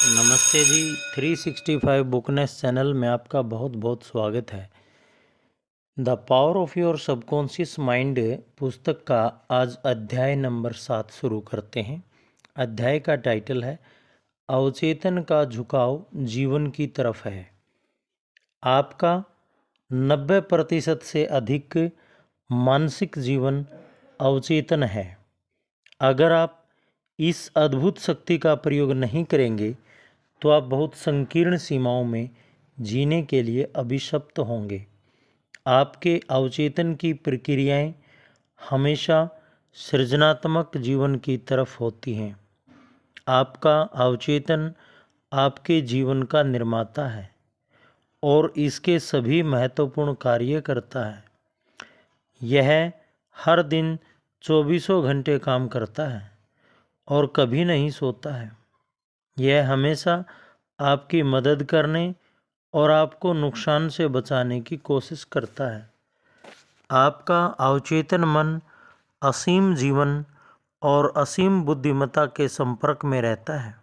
नमस्ते जी। 365 बुकनेस चैनल में आपका बहुत बहुत स्वागत है। The power of your subconscious mind पुस्तक का आज अध्याय नंबर 7 शुरू करते हैं। अध्याय का टाइटल है अवचेतन का झुकाव जीवन की तरफ है। आपका 90% से अधिक मानसिक जीवन अवचेतन है। अगर आप इस अद्भुत शक्ति का प्रयोग नहीं करेंगे तो आप बहुत संकीर्ण सीमाओं में जीने के लिए अभिशप्त होंगे। आपके अवचेतन की प्रक्रियाएं हमेशा सृजनात्मक जीवन की तरफ होती हैं। आपका अवचेतन आपके जीवन का निर्माता है और इसके सभी महत्वपूर्ण कार्य करता है। यह हर दिन 24 घंटे काम करता है और कभी नहीं सोता है। यह हमेशा आपकी मदद करने और आपको नुकसान से बचाने की कोशिश करता है। आपका अवचेतन मन असीम जीवन और असीम बुद्धिमत्ता के संपर्क में रहता है।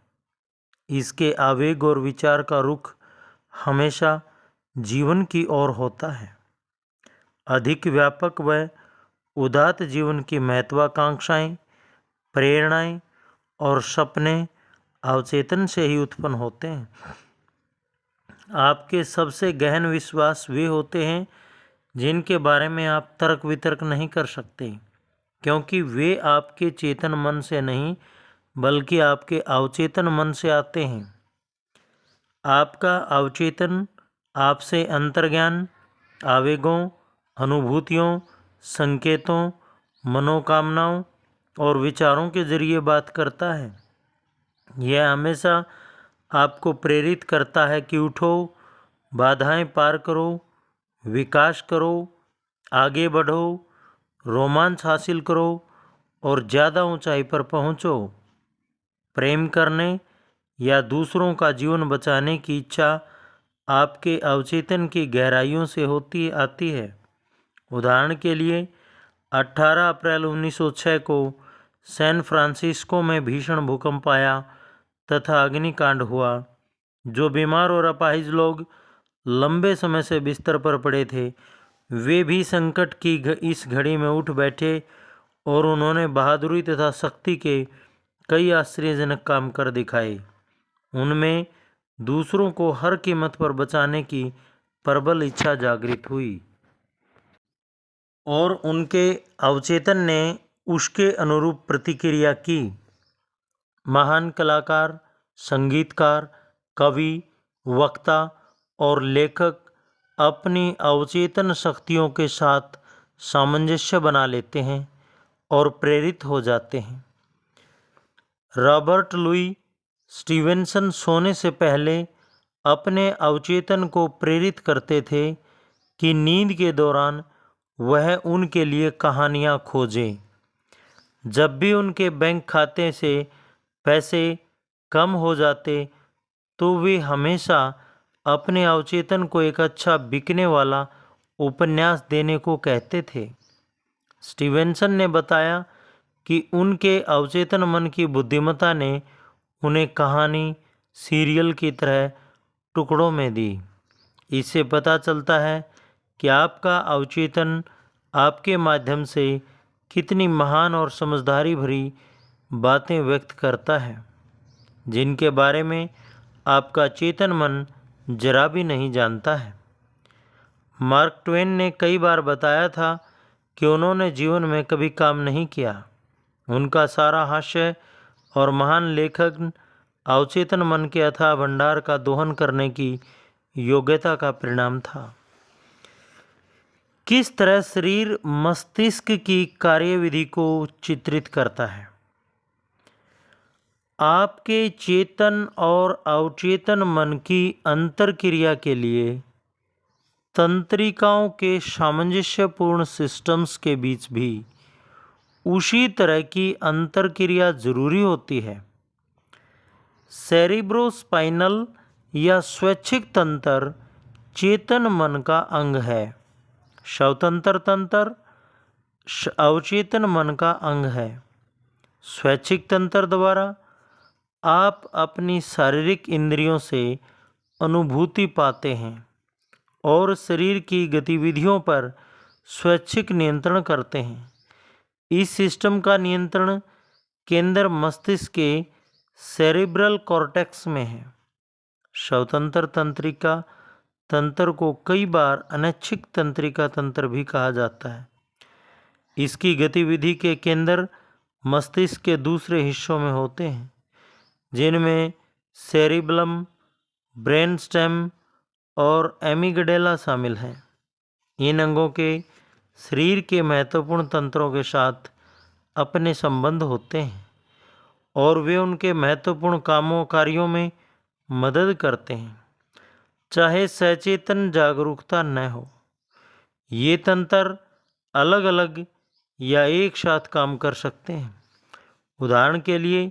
इसके आवेग और विचार का रुख हमेशा जीवन की ओर होता है। अधिक व्यापक व उदात्त जीवन की महत्वाकांक्षाएं, प्रेरणाएं और सपने अवचेतन से ही उत्पन्न होते हैं। आपके सबसे गहन विश्वास वे होते हैं जिनके बारे में आप तर्क वितर्क नहीं कर सकते, क्योंकि वे आपके चेतन मन से नहीं बल्कि आपके अवचेतन मन से आते हैं। आपका अवचेतन आपसे अंतर्ज्ञान, आवेगों, अनुभूतियों, संकेतों, मनोकामनाओं और विचारों के जरिए बात करता है। यह हमेशा आपको प्रेरित करता है कि उठो, बाधाएं पार करो, विकास करो, आगे बढ़ो, रोमांच हासिल करो और ज़्यादा ऊंचाई पर पहुंचो। प्रेम करने या दूसरों का जीवन बचाने की इच्छा आपके अवचेतन की गहराइयों से आती है। उदाहरण के लिए 18 अप्रैल 1906 को सैन फ्रांसिस्को में भीषण भूकंप आया तथा अग्निकांड हुआ। जो बीमार और अपाहिज लोग लंबे समय से बिस्तर पर पड़े थे, वे भी संकट की इस घड़ी में उठ बैठे और उन्होंने बहादुरी तथा शक्ति के कई आश्चर्यजनक काम कर दिखाए। उनमें दूसरों को हर कीमत पर बचाने की प्रबल इच्छा जागृत हुई और उनके अवचेतन ने उसके अनुरूप प्रतिक्रिया की। महान कलाकार, संगीतकार, कवि, वक्ता और लेखक अपनी अवचेतन शक्तियों के साथ सामंजस्य बना लेते हैं और प्रेरित हो जाते हैं। रॉबर्ट लुई स्टीवेंसन सोने से पहले अपने अवचेतन को प्रेरित करते थे कि नींद के दौरान वह उनके लिए कहानियाँ खोजे। जब भी उनके बैंक खाते से पैसे कम हो जाते तो वे हमेशा अपने अवचेतन को एक अच्छा बिकने वाला उपन्यास देने को कहते थे। स्टीवेंसन ने बताया कि उनके अवचेतन मन की बुद्धिमत्ता ने उन्हें कहानी सीरियल की तरह टुकड़ों में दी। इससे पता चलता है कि आपका अवचेतन आपके माध्यम से कितनी महान और समझदारी भरी बातें व्यक्त करता है, जिनके बारे में आपका चेतन मन जरा भी नहीं जानता है। मार्क ट्वेन ने कई बार बताया था कि उन्होंने जीवन में कभी काम नहीं किया। उनका सारा हास्य और महान लेखन अवचेतन मन के अथाह भंडार का दोहन करने की योग्यता का परिणाम था। किस तरह शरीर मस्तिष्क की कार्यविधि को चित्रित करता है? आपके चेतन और अवचेतन मन की अंतरक्रिया के लिए तंत्रिकाओं के सामंजस्यपूर्ण सिस्टम्स के बीच भी उसी तरह की अंतरक्रिया जरूरी होती है। सेरिब्रोस्पाइनल या स्वैच्छिक तंत्र चेतन मन का अंग है। स्वतंत्र तंत्र अवचेतन मन का अंग है। स्वैच्छिक तंत्र द्वारा आप अपनी शारीरिक इंद्रियों से अनुभूति पाते हैं और शरीर की गतिविधियों पर स्वैच्छिक नियंत्रण करते हैं। इस सिस्टम का नियंत्रण केंद्र मस्तिष्क के सेरिब्रल कॉर्टेक्स में है। स्वतंत्र तंत्रिका तंत्र को कई बार अनैच्छिक तंत्रिका तंत्र भी कहा जाता है। इसकी गतिविधि के केंद्र मस्तिष्क के दूसरे हिस्सों में होते हैं, जिनमें सेरिबलम, ब्रेन स्टेम और एमिगडेला शामिल हैं। इन अंगों के शरीर के महत्वपूर्ण तंत्रों के साथ अपने संबंध होते हैं और वे उनके महत्वपूर्ण कार्यों में मदद करते हैं, चाहे सचेतन जागरूकता न हो। ये तंत्र अलग अलग या एक साथ काम कर सकते हैं। उदाहरण के लिए,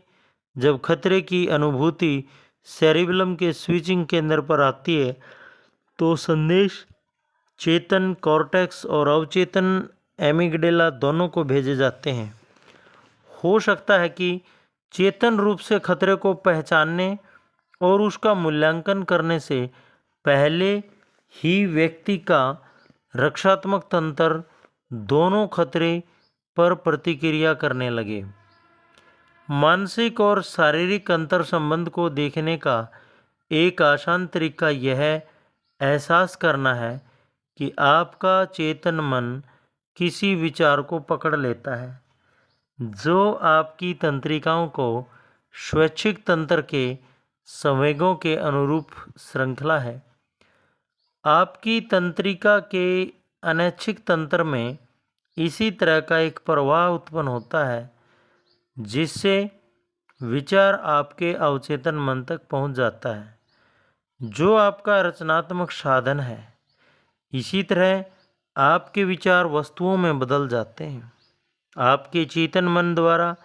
जब खतरे की अनुभूति सेरिबेलम के स्विचिंग केंद्र पर आती है तो संदेश चेतन कॉर्टेक्स और अवचेतन एमिगडेला दोनों को भेजे जाते हैं। हो सकता है कि चेतन रूप से खतरे को पहचानने और उसका मूल्यांकन करने से पहले ही व्यक्ति का रक्षात्मक तंत्र दोनों खतरे पर प्रतिक्रिया करने लगे। मानसिक और शारीरिक अंतर संबंध को देखने का एक आसान तरीका यह एहसास करना है कि आपका चेतन मन किसी विचार को पकड़ लेता है जो आपकी तंत्रिकाओं को स्वैच्छिक तंत्र के संवेगों के अनुरूप श्रृंखला है। आपकी तंत्रिका के अनैच्छिक तंत्र में इसी तरह का एक प्रवाह उत्पन्न होता है जिससे विचार आपके अवचेतन मन तक पहुंच जाता है, जो आपका रचनात्मक साधन है। इसी तरह आपके विचार वस्तुओं में बदल जाते हैं। आपके चेतन मन द्वारा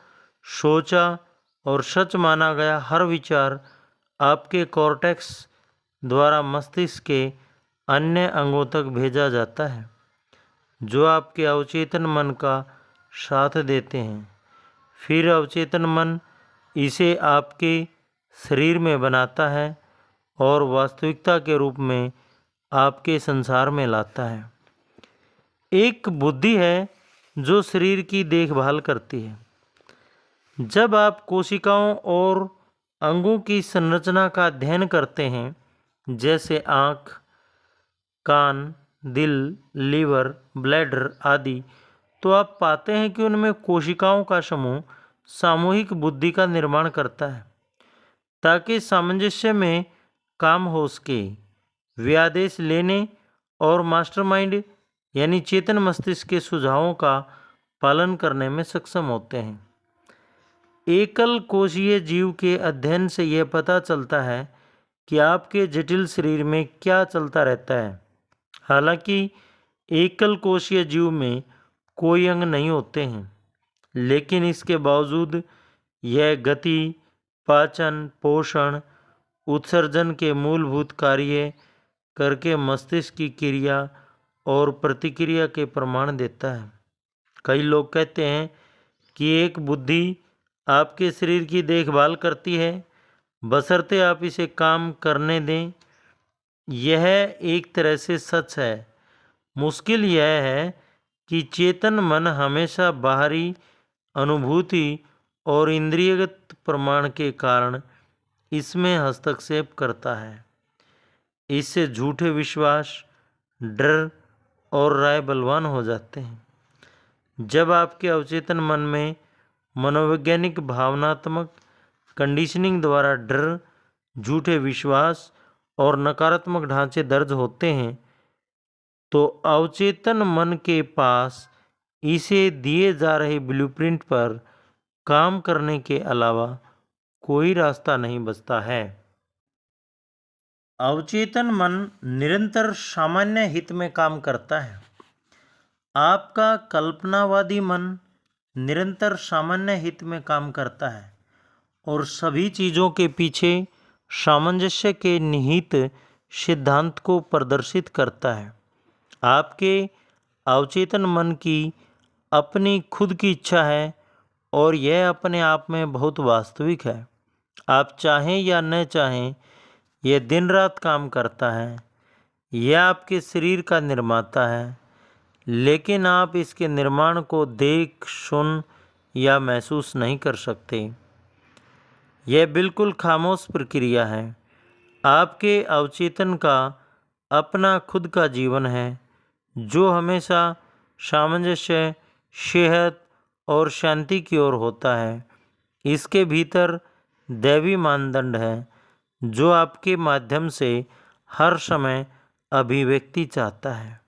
सोचा और सच माना गया हर विचार आपके कॉर्टेक्स द्वारा मस्तिष्क के अन्य अंगों तक भेजा जाता है, जो आपके अवचेतन मन का साथ देते हैं। फिर अवचेतन मन इसे आपके शरीर में बनाता है और वास्तविकता के रूप में आपके संसार में लाता है। एक बुद्धि है जो शरीर की देखभाल करती है। जब आप कोशिकाओं और अंगों की संरचना का अध्ययन करते हैं, जैसे आँख, कान, दिल, लीवर, ब्लैडर आदि, तो आप पाते हैं कि उनमें कोशिकाओं का समूह सामूहिक बुद्धि का निर्माण करता है ताकि सामंजस्य में काम हो सके। वे आदेश लेने और मास्टरमाइंड यानी चेतन मस्तिष्क के सुझावों का पालन करने में सक्षम होते हैं। एकल कोशीय जीव के अध्ययन से यह पता चलता है कि आपके जटिल शरीर में क्या चलता रहता है। हालांकि एकल कोशीय जीव में कोई अंग नहीं होते हैं, लेकिन इसके बावजूद यह गति, पाचन, पोषण, उत्सर्जन के मूलभूत कार्य करके मस्तिष्क की क्रिया और प्रतिक्रिया के प्रमाण देता है। कई लोग कहते हैं कि एक बुद्धि आपके शरीर की देखभाल करती है, बशर्ते आप इसे काम करने दें। यह एक तरह से सच है। मुश्किल यह है कि चेतन मन हमेशा बाहरी अनुभूति और इंद्रियगत प्रमाण के कारण इसमें हस्तक्षेप करता है। इससे झूठे विश्वास, डर और राय बलवान हो जाते हैं। जब आपके अवचेतन मन में मनोवैज्ञानिक भावनात्मक कंडीशनिंग द्वारा डर, झूठे विश्वास और नकारात्मक ढांचे दर्ज होते हैं, तो अवचेतन मन के पास इसे दिए जा रहे ब्लूप्रिंट पर काम करने के अलावा कोई रास्ता नहीं बचता है। अवचेतन मन निरंतर सामान्य हित में काम करता है। आपका कल्पनावादी मन निरंतर सामान्य हित में काम करता है और सभी चीज़ों के पीछे सामंजस्य के निहित सिद्धांत को प्रदर्शित करता है। आपके अवचेतन मन की अपनी खुद की इच्छा है और यह अपने आप में बहुत वास्तविक है। आप चाहें या न चाहें यह दिन रात काम करता है। यह आपके शरीर का निर्माता है, लेकिन आप इसके निर्माण को देख, सुन या महसूस नहीं कर सकते। यह बिल्कुल खामोश प्रक्रिया है। आपके अवचेतन का अपना खुद का जीवन है, जो हमेशा सामंजस्य, सेहत और शांति की ओर होता है। इसके भीतर दैवी मानदंड है, जो आपके माध्यम से हर समय अभिव्यक्ति चाहता है।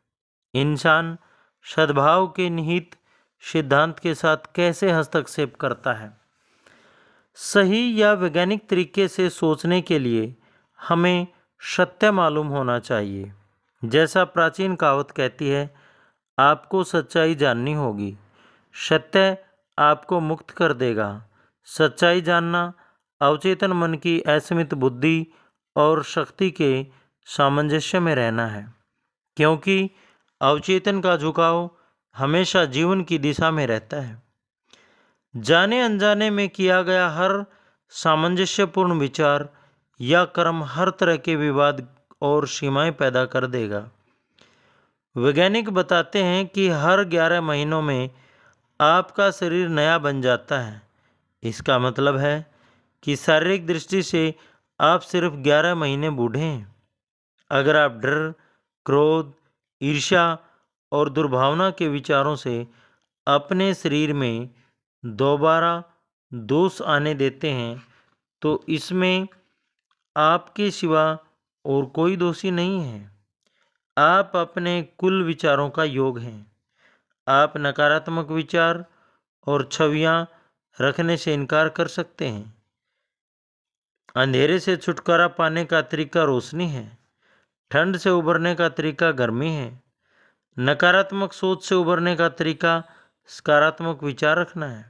इंसान सद्भाव के निहित सिद्धांत के साथ कैसे हस्तक्षेप करता है? सही या वैज्ञानिक तरीके से सोचने के लिए हमें सत्य मालूम होना चाहिए। जैसा प्राचीन कहावत कहती है, आपको सच्चाई जाननी होगी। सत्य आपको मुक्त कर देगा। सच्चाई जानना अवचेतन मन की असीमित बुद्धि और शक्ति के सामंजस्य में रहना है, क्योंकि अवचेतन का झुकाव हमेशा जीवन की दिशा में रहता है। जाने अनजाने में किया गया हर सामंजस्यपूर्ण विचार या कर्म हर तरह के विवाद और सीमाएं पैदा कर देगा। वैज्ञानिक बताते हैं कि हर 11 महीनों में आपका शरीर नया बन जाता है। इसका मतलब है कि शारीरिक दृष्टि से आप सिर्फ 11 महीने बूढ़े हैं। अगर आप डर, क्रोध, ईर्ष्या और दुर्भावना के विचारों से अपने शरीर में दोबारा दोष आने देते हैं, तो इसमें आपके सिवा और कोई दोषी नहीं है। आप अपने कुल विचारों का योग हैं। आप नकारात्मक विचार और छवियां रखने से इनकार कर सकते हैं। अंधेरे से छुटकारा पाने का तरीका रोशनी है। ठंड से उबरने का तरीका गर्मी है। नकारात्मक सोच से उबरने का तरीका सकारात्मक विचार रखना है।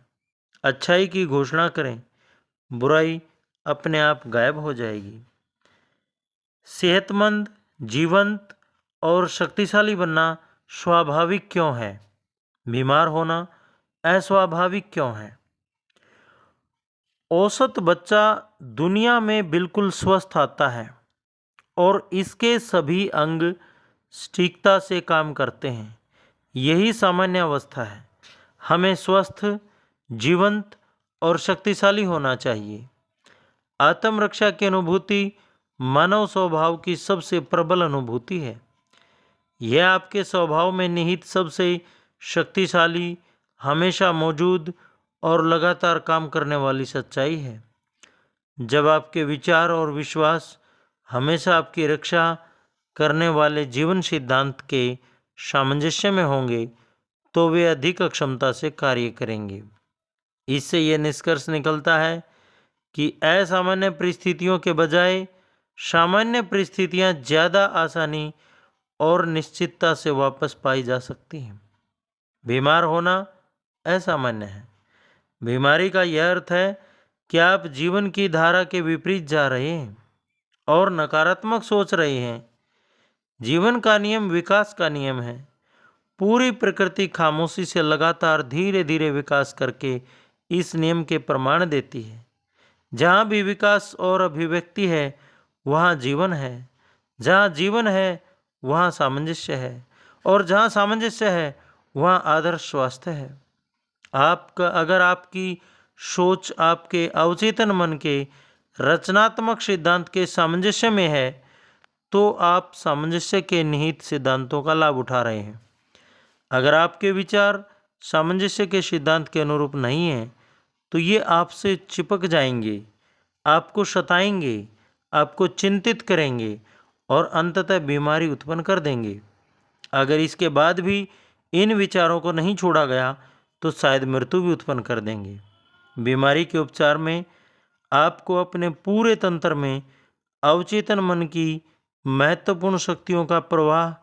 अच्छाई की घोषणा करें, बुराई अपने आप गायब हो जाएगी। सेहतमंद, जीवंत और शक्तिशाली बनना स्वाभाविक क्यों है? बीमार होना अस्वाभाविक क्यों है? औसत बच्चा दुनिया में बिल्कुल स्वस्थ आता है और इसके सभी अंग सटीकता से काम करते हैं। यही सामान्य अवस्था है। हमें स्वस्थ, जीवंत और शक्तिशाली होना चाहिए। आत्मरक्षा की अनुभूति मानव स्वभाव की सबसे प्रबल अनुभूति है। यह आपके स्वभाव में निहित सबसे शक्तिशाली, हमेशा मौजूद और लगातार काम करने वाली सच्चाई है। जब आपके विचार और विश्वास हमेशा आपकी रक्षा करने वाले जीवन सिद्धांत के सामंजस्य में होंगे, तो वे अधिक क्षमता से कार्य करेंगे। इससे यह निष्कर्ष निकलता है कि असामान्य परिस्थितियों के बजाय सामान्य परिस्थितियां ज़्यादा आसानी और निश्चितता से वापस पाई जा सकती हैं। बीमार होना असामान्य है। बीमारी का यह अर्थ है कि आप जीवन की धारा के विपरीत जा रहे हैं और नकारात्मक सोच रहे हैं। जीवन का नियम विकास का नियम है। पूरी प्रकृति खामोशी से लगातार धीरे धीरे विकास करके इस नियम के प्रमाण देती है। जहाँ भी विकास और अभिव्यक्ति है, वहाँ जीवन है। जहाँ जीवन है, वहाँ सामंजस्य है, और जहाँ सामंजस्य है, वहाँ आदर्श स्वास्थ्य है। अगर आपकी सोच आपके अवचेतन मन के रचनात्मक सिद्धांत के सामंजस्य में है, तो आप सामंजस्य के निहित सिद्धांतों का लाभ उठा रहे हैं। अगर आपके विचार सामंजस्य के सिद्धांत के अनुरूप नहीं हैं, तो ये आपसे चिपक जाएंगे, आपको सताएंगे, आपको चिंतित करेंगे और अंततः बीमारी उत्पन्न कर देंगे। अगर इसके बाद भी इन विचारों को नहीं छोड़ा गया, तो शायद मृत्यु भी उत्पन्न कर देंगे। बीमारी के उपचार में आपको अपने पूरे तंत्र में अवचेतन मन की महत्वपूर्ण शक्तियों का प्रवाह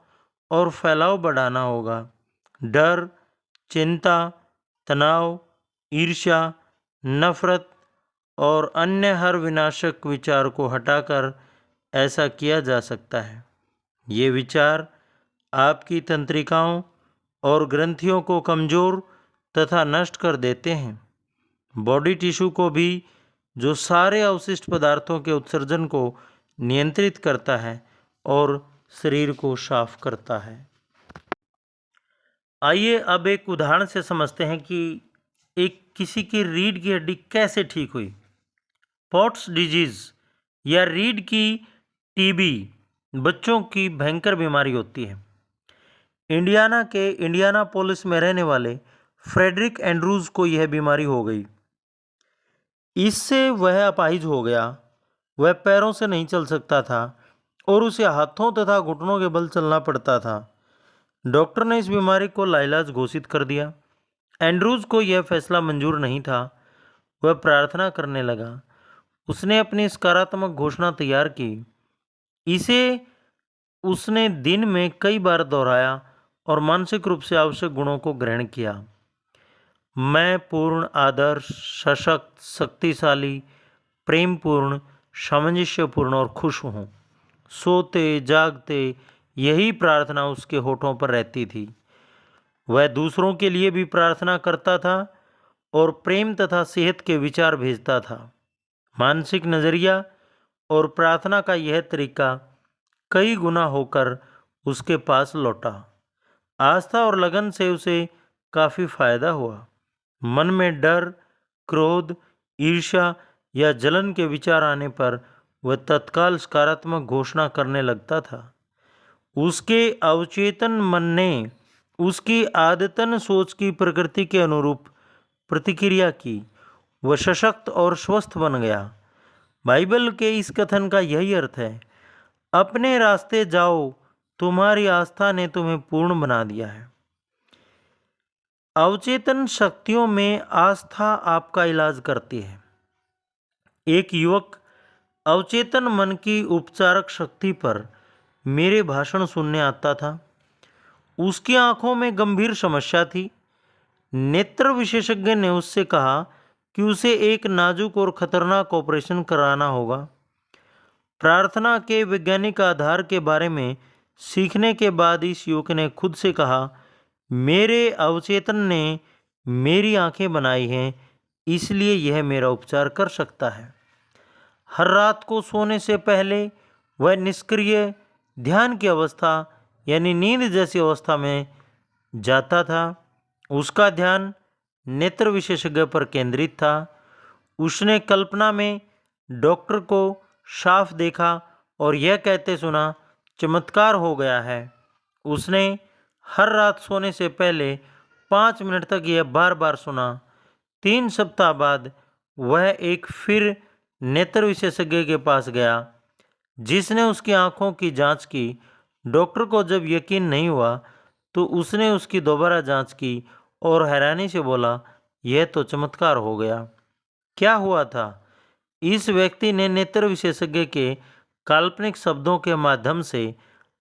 और फैलाव बढ़ाना होगा। डर, चिंता, तनाव, ईर्ष्या, नफरत और अन्य हर विनाशक विचार को हटाकर ऐसा किया जा सकता है। ये विचार आपकी तंत्रिकाओं और ग्रंथियों को कमज़ोर तथा नष्ट कर देते हैं। बॉडी टिश्यू को भी जो सारे अवशिष्ट पदार्थों के उत्सर्जन को नियंत्रित करता है और शरीर को साफ करता है। आइए अब एक उदाहरण से समझते हैं कि किसी की रीढ़ की हड्डी कैसे ठीक हुई। पॉट्स डिजीज या रीढ़ की टीबी बच्चों की भयंकर बीमारी होती है। इंडियाना के इंडियानापोलिस में रहने वाले फ्रेडरिक एंड्रूज को यह बीमारी हो गई। इससे वह अपाहिज हो गया। वह पैरों से नहीं चल सकता था और उसे हाथों तथा घुटनों के बल चलना पड़ता था। डॉक्टर ने इस बीमारी को लाइलाज घोषित कर दिया। एंड्रूज को यह फैसला मंजूर नहीं था। वह प्रार्थना करने लगा। उसने अपनी सकारात्मक घोषणा तैयार की। इसे उसने दिन में कई बार दोहराया और मानसिक रूप से आवश्यक गुणों को ग्रहण किया। मैं पूर्ण, आदर्श, सशक्त, शक्तिशाली, प्रेमपूर्ण, सामंजस्यपूर्ण और खुश हूँ। सोते जागते यही प्रार्थना उसके होठों पर रहती थी। वह दूसरों के लिए भी प्रार्थना करता था और प्रेम तथा सेहत के विचार भेजता था। मानसिक नज़रिया और प्रार्थना का यह तरीका कई गुना होकर उसके पास लौटा। आस्था और लगन से उसे काफ़ी फायदा हुआ। मन में डर, क्रोध, ईर्ष्या या जलन के विचार आने पर वह तत्काल सकारात्मक घोषणा करने लगता था। उसके अवचेतन मन ने उसकी आदतन सोच की प्रकृति के अनुरूप प्रतिक्रिया की। वह सशक्त और स्वस्थ बन गया। बाइबल के इस कथन का यही अर्थ है, अपने रास्ते जाओ, तुम्हारी आस्था ने तुम्हें पूर्ण बना दिया है। अवचेतन शक्तियों में आस्था आपका इलाज करती है। एक युवक अवचेतन मन की उपचारक शक्ति पर मेरे भाषण सुनने आता था। उसकी आंखों में गंभीर समस्या थी। नेत्र विशेषज्ञ ने उससे कहा कि उसे एक नाजुक और खतरनाक ऑपरेशन कराना होगा। प्रार्थना के वैज्ञानिक आधार के बारे में सीखने के बाद इस युवक ने खुद से कहा, मेरे अवचेतन ने मेरी आंखें बनाई हैं, इसलिए यह मेरा उपचार कर सकता है। हर रात को सोने से पहले वह निष्क्रिय ध्यान की अवस्था यानी नींद जैसी अवस्था में जाता था। उसका ध्यान नेत्र विशेषज्ञ पर केंद्रित था। उसने कल्पना में डॉक्टर को साफ देखा और यह कहते सुना, चमत्कार हो गया है। उसने हर रात सोने से पहले 5 मिनट तक यह बार बार सुना। 3 सप्ताह बाद वह एक फिर नेत्र विशेषज्ञ के पास गया, जिसने उसकी आंखों की जांच की। डॉक्टर को जब यकीन नहीं हुआ तो उसने उसकी दोबारा जांच की और हैरानी से बोला, यह तो चमत्कार हो गया। क्या हुआ था? इस व्यक्ति ने नेत्र विशेषज्ञ के काल्पनिक शब्दों के माध्यम से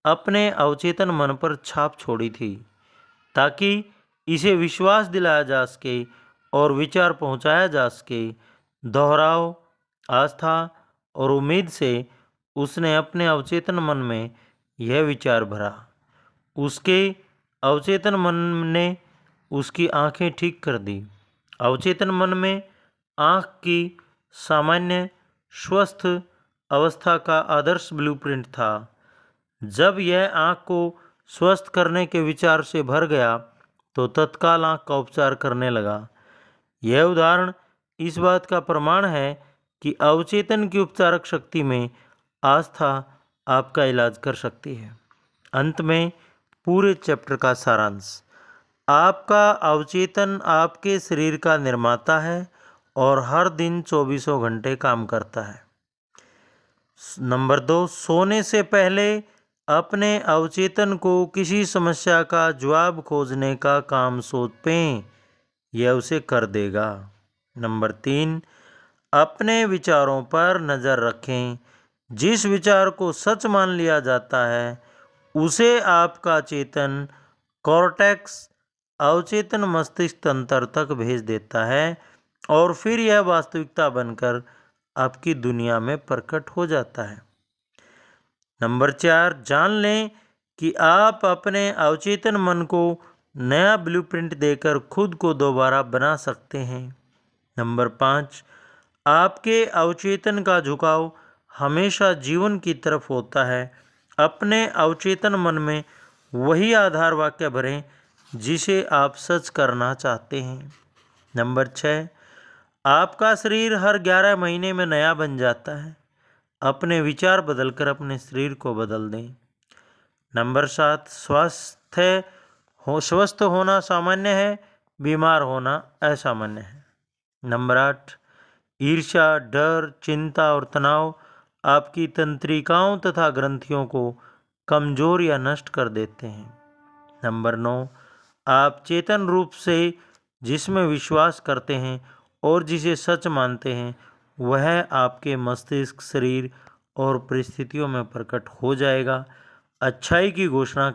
अपने अवचेतन मन पर छाप छोड़ी थी, ताकि इसे विश्वास दिलाया जा सके और विचार पहुंचाया जा सके। दोहराव, आस्था और उम्मीद से उसने अपने अवचेतन मन में यह विचार भरा। उसके अवचेतन मन ने उसकी आंखें ठीक कर दी। अवचेतन मन में आंख की सामान्य स्वस्थ अवस्था का आदर्श ब्लूप्रिंट था। जब यह आंख को स्वस्थ करने के विचार से भर गया तो तत्काल आंख का उपचार करने लगा। यह उदाहरण इस बात का प्रमाण है कि अवचेतन की उपचारक शक्ति में आस्था आपका इलाज कर सकती है। अंत में पूरे चैप्टर का सारांश। आपका अवचेतन आपके शरीर का निर्माता है और हर दिन 24 घंटे काम करता है। नंबर 2, सोने से पहले अपने अवचेतन को किसी समस्या का जवाब खोजने का काम सौंपें, यह उसे कर देगा। नंबर 3, अपने विचारों पर नज़र रखें। जिस विचार को सच मान लिया जाता है उसे आपका चेतन कॉर्टेक्स अवचेतन मस्तिष्क तंत्र तक भेज देता है और फिर यह वास्तविकता बनकर आपकी दुनिया में प्रकट हो जाता है। नंबर 4, जान लें कि आप अपने अवचेतन मन को नया ब्लूप्रिंट देकर खुद को दोबारा बना सकते हैं। नंबर 5, आपके अवचेतन का झुकाव हमेशा जीवन की तरफ होता है। अपने अवचेतन मन में वही आधार वाक्य भरें जिसे आप सच करना चाहते हैं। नंबर 6, आपका शरीर हर 11 महीने में नया बन जाता है। अपने विचार बदलकर अपने शरीर को बदल दें। नंबर 7, स्वस्थ होना सामान्य है, बीमार होना असामान्य है। नंबर 8, ईर्ष्या, डर, चिंता और तनाव आपकी तंत्रिकाओं तथा ग्रंथियों को कमजोर या नष्ट कर देते हैं। नंबर 9, आप चेतन रूप से जिसमें विश्वास करते हैं और जिसे सच मानते हैं वह आपके मस्तिष्क, शरीर और परिस्थितियों में प्रकट हो जाएगा। अच्छाई की घोषणा